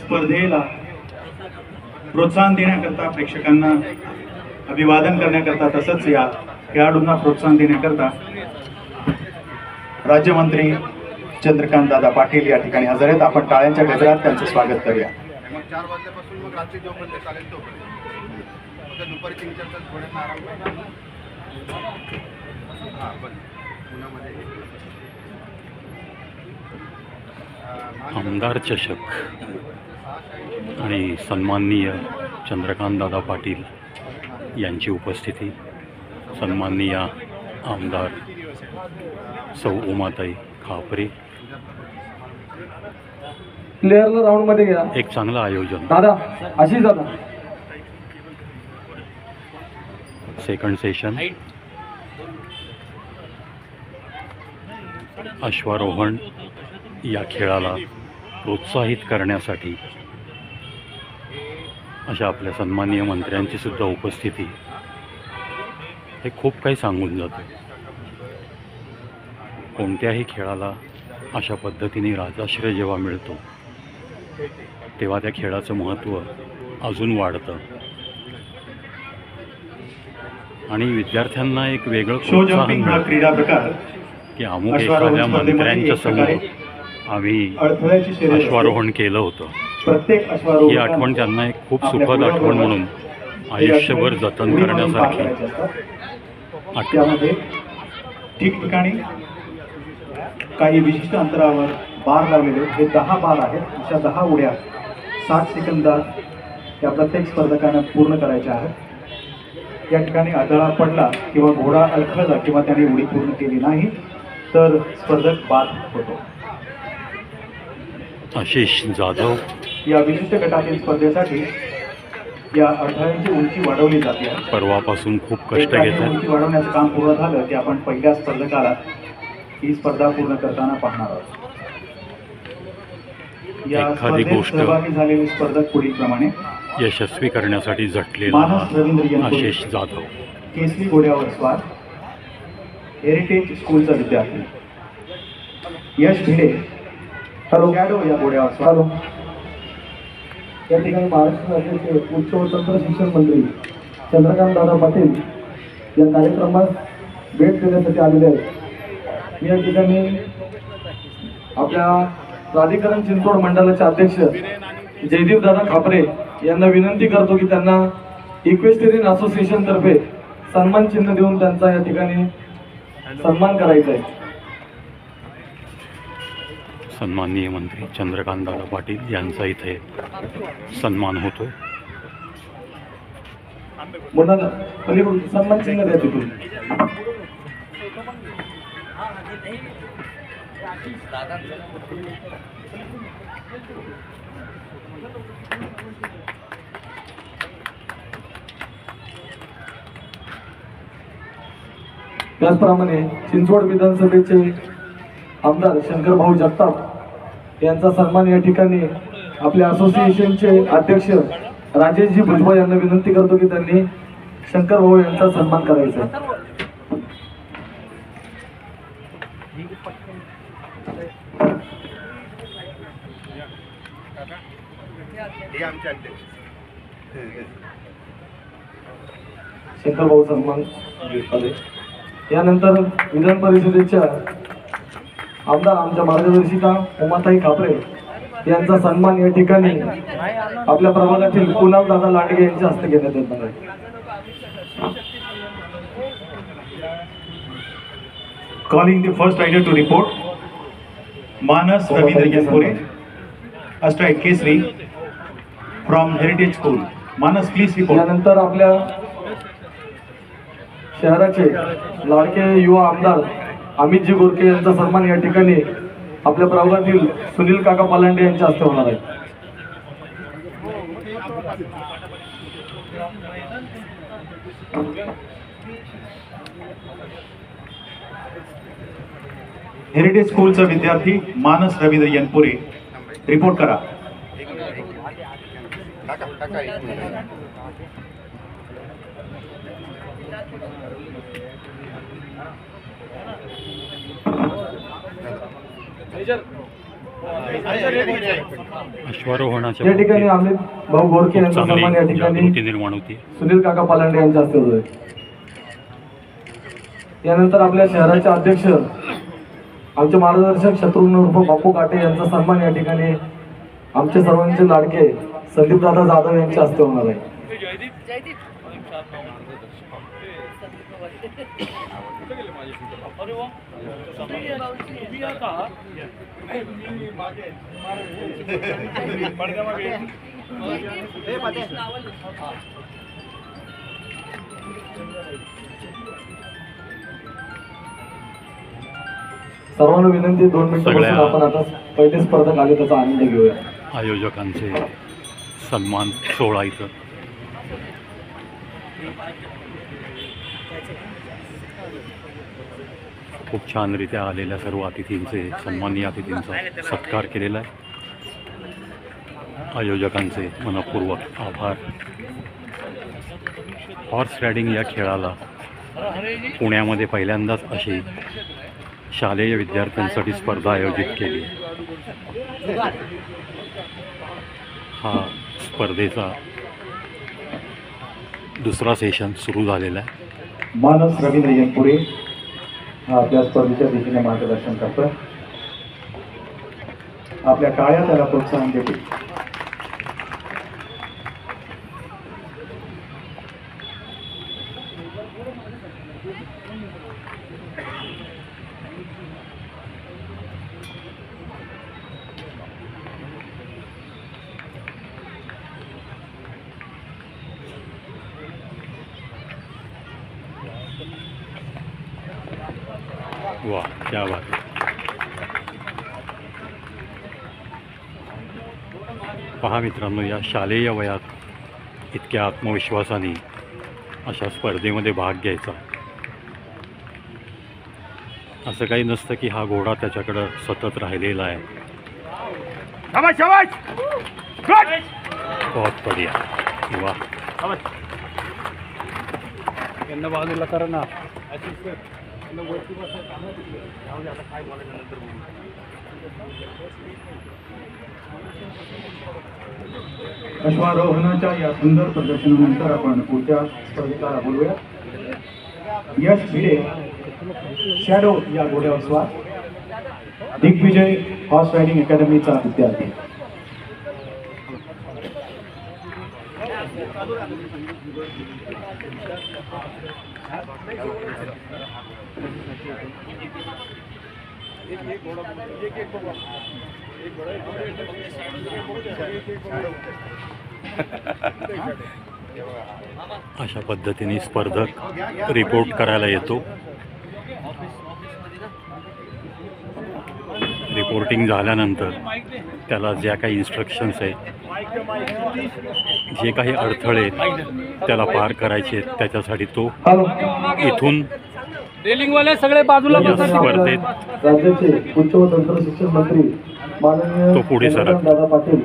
स्पर्धेला प्रोत्साहन देण्याकरता, प्रेक्षकांना अभिवादन करण्याकरता, तसंच या खेळाडूंना प्रोत्साहन देण्याकरता राज्यमंत्री चंद्रकांत दादा पाटील या ठिकाणी हजर आहेत. आपण टाळ्यांच्या गजरात त्यांचं स्वागत करूया. 4 वाजल्यापासून मग रात्री जोपर्यंत चालेल तोपर्यंत दुपारी 3-4 तास थोड्यांना आराम करा. आमदार चषक आणि सन्माननीय चंद्रकांतदादा पाटील यांची उपस्थिती, सन्माननीय आमदार सौ उमाताई खापरे, प्लेयरला राऊंड मध्ये घ्या. एक चांगलं आयोजन. दादा आशिष दादा, सेकंड सेशन अश्वारोहण या खेळाला प्रोत्साहित करण्यासाठी अशा आपल्या सन्माननीय मंत्र्यांची सुद्धा उपस्थिती हे खूप काही सांगून जातं. कोणत्याही खेळाला अशा पद्धतीने राजाश्रय जेव्हा मिळतो तेव्हा त्या खेळाचं महत्त्व अजून वाढतं आणि विद्यार्थ्यांना एक वेगळं प्रोत्साहन हा क्रीडा प्रकार की अमुक एखाद्या मंत्र्यांच्या समोर आम्ही अश्वारोहण केलं होतं. प्रत्येक ही आठवण त्यांना एक खूप सुखद आठवण म्हणून आयुष्यभर जतन करण्यासारखी. त्यामध्ये ठिकठिकाणी काही विशिष्ट अंतरावर बार लावलेले, हे 10 बार आहेत. अशा 10 उड्या 60 सेकंदात त्या प्रत्येक स्पर्धकांना पूर्ण करायच्या आहेत. या ठिकाणी आदळा पडला किंवा घोडा अडखळला किंवा त्याने उडी पूर्ण केली नाही तर स्पर्धक बाद होतो. आशिष जाधव या विशिष्ट गटातील स्पर्धेसाठी या अडथळ्यांची उंची वाढवली जाते. परवापासून खूप कष्ट घेत आहेत. उंची वाढवण्याचं काम पूर्ण झालं की आपण पहिल्या स्पर्धकाला ही स्पर्धा पूर्ण करताना पाहणार आहोत. या एखादी गोष्ट सहभागी झालेले स्पर्धक पुढील प्रमाणे: यशस्वी करण्यासाठी झटलेला मानस रवींद्र आशिष जाधव, केसरी घोड्यावर स्वार, हेरिटेज स्कूलचा विद्यार्थी. यश भिडे, गॅडो या घोड्यावर स्वार. या ठिकाणी महाराष्ट्र राज्याचे उच्च व तंत्र शिक्षण मंत्री चंद्रकांत दादा पाटील या कार्यक्रमास भेट देण्यासाठी आलेले आहेत. मी या ठिकाणी आपल्या प्राधिकरण चिंचवड मंडळाचे अध्यक्ष जयदीप दादा खापरे यांना विनंती करतो की त्यांना इक्वेस्टेरियन असोसिएशन तर्फे सन्मान चिन्ह देऊन त्यांचा या ठिकाणी सन्मान करायचा आहे. सन्माननीय मंत्री चंद्रकांतदादा पाटील यांचा इथे सन्मान होतोय. मुलांना पलीकडून सन्मान चिन्ह द्या तिथून. त्याचप्रमाणे चिंचवड विधानसभेचे आमदार शंकरभाऊ जगताप यांचा सन्मान या ठिकाणी आपल्या असोसिएशनचे अध्यक्ष राजेशजी भुजबळ यांना विनंती करतो की त्यांनी शंकरभाऊ यांचा सन्मान करायचा आहे. शंकरभाऊ सन्मान. यानंतर विधान परिषदेच्या आमदार आमच्या मार्गदर्शिका उमाताई खापरे यांचा सन्मान या ठिकाणी आपल्या प्रभागातील कुणाल दादा लांडगे यांच्या हस्ते घेण्यात येणार आहे. Calling the first rider to report, Manas Ravindra Yanpure, astride Kesri from Heritage School. Manas, please report. यानंतर आपल्या शहराचे लाडके युवा आमदार अमितजी गोरके यांचा सन्मान या ठिकाणी आपल्या प्रभागातील सुनील काका पालांडे यांच्या हस्ते होणार आहे. हेरिटेज स्कूलचा विद्यार्थी मानस रवींद्र यनपुरे, रिपोर्ट करा. अश्वारोहणाच्या या ठिकाणी आम्ही भाऊ गोडके यांचा चांगली सन्मान या ठिकाणी जागृती निर्माण होती. सुनील काका पालांडे यांच्या हस्ते होतोय. यानंतर आपल्या शहराचे अध्यक्ष आमचे मार्गदर्शक शत्रुघ्न उर्फ बापू काटे यांचा सन्मान या ठिकाणी आमचे सर्वांचे लाडके संदीपदादा जाधव यांच्या हस्ते होणार आहे. सर्वांना विनंती 2 मिनिटं सगळ्या- बसून आपण आता पहिले स्पर्धक आले त्याचा आनंद घेऊया. आयोजकांचे सन्मान सोहळा इथं खूप छानरित्या आलेल्या सर्व अतिथींचे सन्माननीय अतिथींचा सत्कार केलेला आहे. आयोजकांचे मनपूर्वक आभार. हॉर्स रायडिंग या खेळाला पुण्यामध्ये पहिल्यांदाच अशी शालेय विद्यार्थ्यांसाठी स्पर्धा आयोजित केली. हा स्पर्धेचा दुसरा सेशन सुरू झालेला आहे. मानस रवींद्र यनपुरे हा आपल्या स्पर्धेच्या दिशेने मार्गदर्शन करतोय. आपल्या टाळ्या त्याला प्रोत्साहन देतील. वा, क्या बात आहे. पहा मित्रांनो, या शालेय वयात इतक्या आत्मविश्वासाने अशा स्पर्धेमध्ये भाग घ्यायचा. असं काही नसतं की हा घोडा त्याच्याकडं सतत राहिलेला आहे. बहुत बढिया. वा, बाजूला करा ना. अश्वारोहणाच्या या सुंदर प्रदर्शनानंतर आपण पुढच्या स्पर्धेला बोलूया. यश भिडे शॅडो या घोड्यावर स्वार, दिग्विजय हॉर्स रायडिंग अकॅडमीचा विद्यार्थी. अशा पद्धतीने स्पर्धक रिपोर्ट करायला येतो. रिपोर्टिंग झाल्यानंतर त्याला ज्या काही इन्स्ट्रक्शन्स आहेत, जे काही अडथळे त्याला पार करायचे आहेत, त्याच्यासाठी तो इथून रेलिंगवाले सगळे बाजूला या बसा. स्पर्धेत राज्याचे उच्च व तंत्र शिक्षण मंत्री माननीय तो पुढे सरकला. दादा पाटील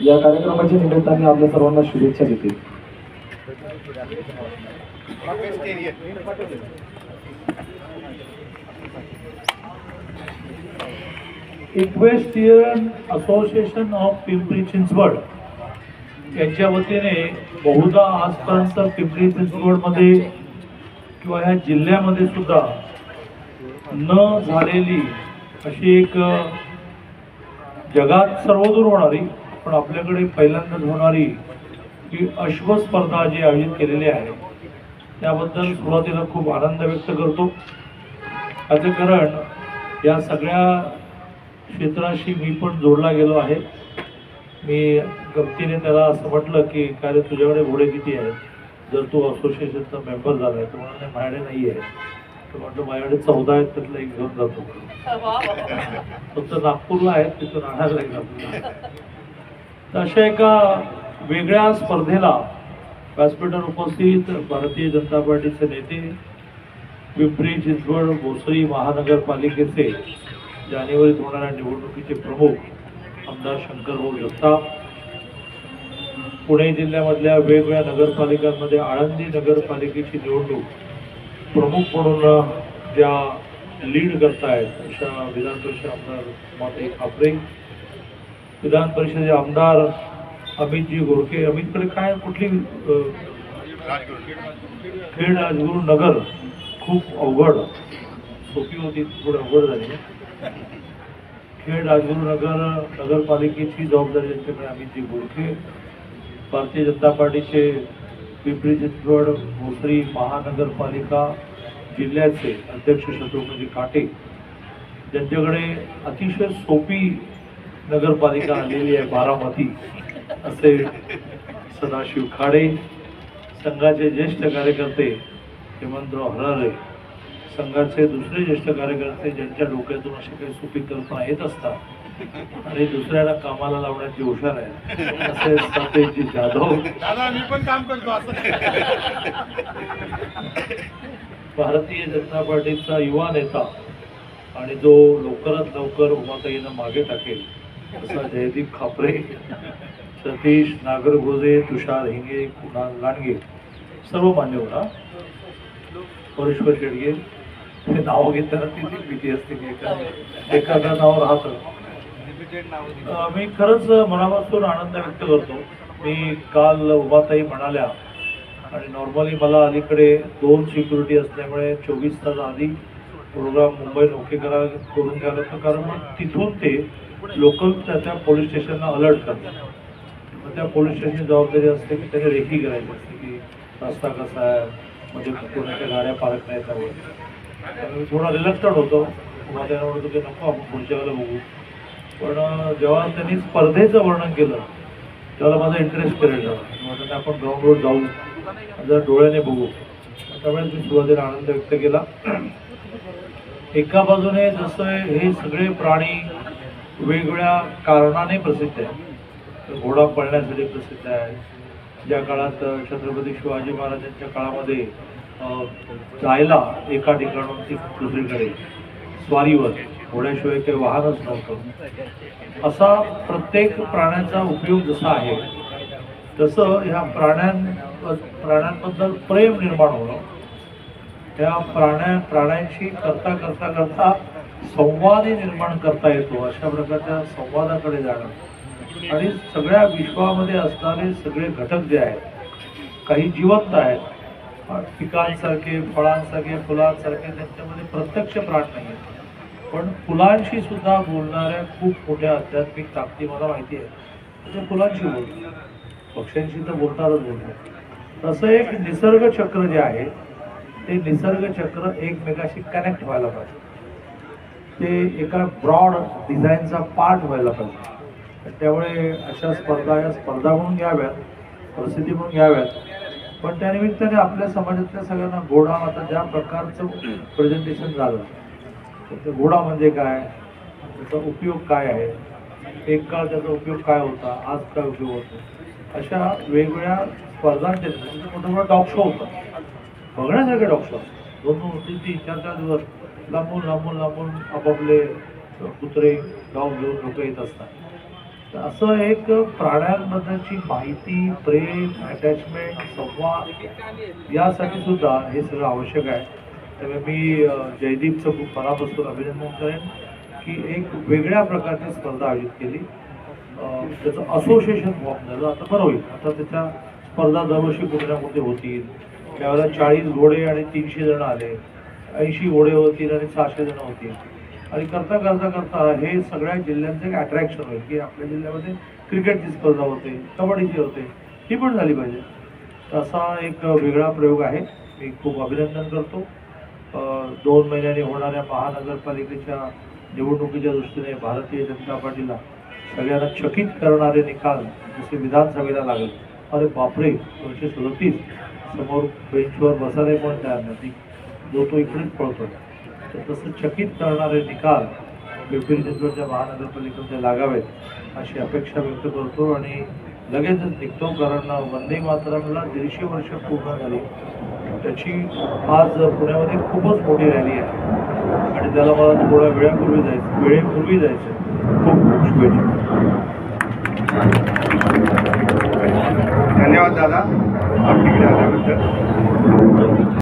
या कार्यक्रमाच्या निमित्ताने आपल्या सर्वांना शुभेच्छा देतील. Equestrian association of Pimpri Chinchwad यांच्या वतीने बहुधा आजपर्यंत पिंपरी चिंचवडमध्ये किंवा ह्या जिल्ह्यामध्ये सुद्धा न झालेली अशी एक जगात सर्वदूर होणारी पण आपल्याकडे पहिल्यांदाच होणारी ही अश्व स्पर्धा जी आयोजित केलेली आहे त्याबद्दल सुरुवातीला खूप आनंद व्यक्त करतो. याचं कारण या सगळ्या क्षेत्राशी मी पण जोडला गेलो आहे. मी गमतीने त्याला असं म्हटलं की काय रे तुझ्याकडे घोडे किती आहेत, जर तू असोसिएशनचा मेंबर झाला आहे तर म्हणाले माझ्याकडे नाही आहे. तर म्हटलं माझ्याकडे 14 आहेत, त्यातलं एक घेऊन जातो. फक्त नागपूरला आहेत, तिथून आणायला लागेल आपल्याला. तर अशा एका वेगळ्या स्पर्धेला व्यासपीठावर उपस्थित भारतीय जनता पार्टीचे नेते, पिंपरी चिंचवड भोसरी महानगरपालिकेचे जानेवारीत होणाऱ्या निवडणुकीचे प्रमुख आमदार शंकरभाऊ जगताप, पुणे जिल्ह्यामधल्या वेगवेगळ्या नगरपालिकांमध्ये आळंदी नगरपालिकेची निवडणूक प्रमुख म्हणून ज्या लीड करतायत अशा विधान परिषद आमदार माते खापरे, विधान परिषदेचे आमदार अमितजी गोरखे. अमितकडे काय कुठली खेड राजगुरू नगर खूप अवघड, सोपी होती थोडी अवघड झाली. खेड राजगुरू नगरपालिकेची जबाबदारी त्यांच्याकडे अमितजी गोरखे. भारतीय जनता पार्टीचे पिंपरी चिंचवड भोसरी महानगरपालिका जिल्ह्याचे अध्यक्ष शत्रुघ्नजी काटे, ज्यांच्याकडे अतिशय सोपी नगरपालिका आलेली आहे बारामती, असे सदाशिव खाडे. संघाचे ज्येष्ठ कार्यकर्ते हेमंतराव हरारे, संघाचे दुसरे ज्येष्ठ कार्यकर्ते ज्यांच्या डोक्यातून अशी काही सोपी कल्पना येत असतात आणि दुसऱ्याला कामाला लावण्याची हुशार आहे, असे सतेजी जाधव. दादा मी पण काम करतो असं. भारतीय जनता पार्टीचा युवा नेता आणि जो लवकरात लवकर उमाताईंना मागे टाकेल असा जयदीप खापरे, सतीश नागरगोजे, तुषार हिंगे, कुणाल लांडगे, सर्व मान्यवर. परेश्वर शेडगे हे नाव घेताना ती भीती असते की एखादा नाव राहतं. मी खरंच मनापासून आनंद व्यक्त करतो. मी काल उमाताई म्हणाल्या आणि नॉर्मली मला अलीकडे 2 सिक्युरिटी असल्यामुळे 24 तास आधी प्रोग्राम मुंबई नोके करून घ्यायला लागतं, कारण मग तिथून ते लोकल त्या पोलीस स्टेशनला अलर्ट करतात. मग त्या पोलीस स्टेशनची जबाबदारी असते की त्याने रेकी करायची असते की रस्ता कसा आहे, म्हणजे कोणाच्या गाड्या पार्क नाही त्यावर. मी थोडा रिलक्टंट होतो, माझ्या म्हणतो की नको आपण पुढच्या वेळेला बघू. पण जेव्हा त्यांनी स्पर्धेचं वर्णन केलं तेव्हा माझा इंटरेस्ट क्रिएट झाला. म्हटलं आपण ग्राउंडवर जाऊ, जर डोळ्याने बघू. त्यामुळे मी सुरुवातीला आनंद व्यक्त केला. एका बाजूने जसं हे सगळे प्राणी वेगवेगळ्या कारणाने प्रसिद्ध आहे. घोडा पळण्यासाठी प्रसिद्ध आहे. ज्या काळात छत्रपती शिवाजी महाराजांच्या काळामध्ये जायला एका ठिकाणून ती दुसरीकडे स्वारीवर, घोड्याशिवाय काही वाहनच नव्हतं. असा प्रत्येक प्राण्यांचा उपयोग जसा आहे तसं ह्या प्राण्यांबद्दल प्रेम निर्माण होणं, त्या प्राण्यांशी करता करता करता संवादही निर्माण करता येतो, अशा प्रकारच्या संवादाकडे जाणं. आणि सगळ्या विश्वामध्ये असणारे सगळे घटक जे आहेत, काही जिवंत आहेत, पिकांसारखे, फळांसारखे, फुलांसारखे, त्यांच्यामध्ये प्रत्यक्ष प्राण नाही आहेत, पण फुलांशी सुद्धा बोलणाऱ्या खूप मोठ्या आध्यात्मिक ताकदी मला माहिती आहे. ते फुलांशी बोलतात, पक्ष्यांशी तर बोलणारच बोलतात. तसं एक निसर्ग चक्र जे आहे ते निसर्ग चक्र एकमेकाशी कनेक्ट व्हायला पाहिजे, ते एका ब्रॉड डिझाईनचा पार्ट व्हायला पाहिजे. त्यामुळे अशा स्पर्धा या स्पर्धा म्हणून घ्याव्यात, प्रसिद्धी म्हणून घ्याव्यात. पण त्यानिमित्ताने आपल्या समाजातल्या सगळ्यांना घोडा, आता ज्या प्रकारचं प्रेझेंटेशन झालं, तर घोडा म्हणजे काय, त्याचा उपयोग काय आहे, एक काळ त्याचा उपयोग काय होता, आज काय उपयोग होतो, अशा वेगवेगळ्या स्पर्धांचे मोठे मोठे डॉग शो होतात, बघण्यासारखे डॉग शो. 2-2, 3-3, 4-4 दिवस लांबून लांबून लांबून आपापले कुत्रे, डॉग घेऊन लोक येत असतात. तर असं एक प्राण्यांबद्दलची माहिती, प्रेम, अटॅचमेंट, संवाद यासाठी सुद्धा हे सगळं आवश्यक आहे. त्यामुळे मी जयदीपचं खूप मनापासून अभिनंदन करेन की एक वेगळ्या प्रकारची स्पर्धा आयोजित केली. त्याचं असोसिएशन फॉर्म झालं. आता बरं होईल, आता त्याच्या स्पर्धा दरवर्षी कुठे ना कुठे होतील. त्यावेळेला 40 घोडे आणि 300 जण आले, 80 घोडे होतील आणि 600 जण होतील. आणि करता करता करता हे सगळ्या जिल्ह्यांचं एक अट्रॅक्शन होईल की आपल्या जिल्ह्यामध्ये क्रिकेटची स्पर्धा होते, कबड्डीची होते, ही पण झाली पाहिजे. असा एक वेगळा प्रयोग आहे. मी खूप अभिनंदन करतो. 2 महिन्यांनी होणाऱ्या महानगरपालिकेच्या निवडणुकीच्या दृष्टीने भारतीय जनता पार्टीला सगळ्यांना चकित करणारे निकाल जसे विधानसभेला लागले, अरे बापरे 237, समोर बेंचवर बसायला पण तयार नाही, जो तो इकडेच पळतो. तर तसं चकित करणारे निकाल पिंपरी चिंचवडच्या महानगरपालिकेमध्ये लागावेत अशी अपेक्षा व्यक्त करतो. आणि लगेचच निघतो, कारण वंदे मातरमला 150 वर्ष पूर्ण झाली. त्याची आज पुण्यामध्ये खूपच मोठी रॅली आहे आणि त्याला मला थोड्या वेळेपूर्वी जायचं. खूप खूप शुभेच्छा. धन्यवाद दादा, आपल्याकडे आल्याबद्दल.